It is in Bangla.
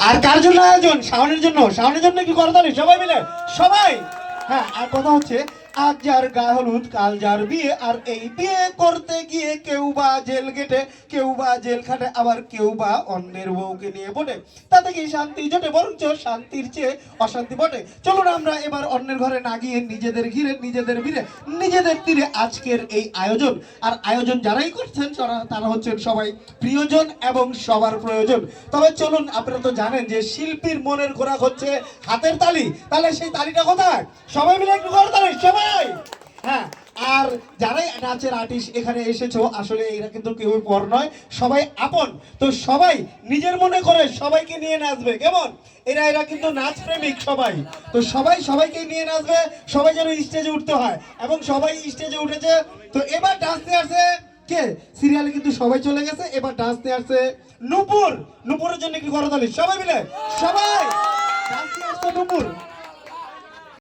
আর কার জন্য আয়োজন? শাওনের জন্য। শাওনের জন্য কি করতালি সবাই মিলে? সবাই। হ্যাঁ, আর কথা হচ্ছে আজ যার গায়ে হলুদ কাল যার বিয়ে, আর এই বিয়ে করতে গিয়ে কেউ বা জেল গেটে, কেউ বা জেল খাটে, আবার কেউ বা অন্যের বউকে নিয়ে বটে। তাতে কি শান্তি জোটে? বরঞ্চ শান্তির চেয়ে অশান্তি বটে। চলুন আমরা এবার অন্যের ঘরে না গিয়ে নিজেদের ঘিরে, নিজেদের ভিড়ে, নিজেদের তীরে আজকের এই আয়োজন। আর আয়োজন যারাই করছেন তারা হচ্ছেন সবাই প্রিয়জন এবং সবার প্রয়োজন। তবে চলুন, আপনারা তো জানেন যে শিল্পীর মনের খোরাক হচ্ছে হাতের তালি। তাহলে সেই তালিটা কোথায়? সবাই মিলে একটু করতালি সবাই। হ্যাঁ, আর যারাই নাচের আর্টিস্ট এখানে এসেছো, আসলে এরা কিন্তু কেউ পর নয়, সবাই আপন। তো সবাই নিজের মনে করে সবাইকে নিয়ে নাচবে। কেমন? এরা কিন্তু নাচ প্রেমিক সবাই। তো সবাই সবাইকে নিয়ে নাচবে, সবাই যেন স্টেজে উঠতে হয়, এবং সবাই স্টেজে উঠেছে। তো এবার ডান্সে আসে কে? সিরিয়ালে কিন্তু সবাই চলে গেছে, এবার ডান্সে আসছে নূপুর। নূপুরের জন্য কি করতালি সবাই মিলে? সবাই ডান্সে আসছে নূপুর।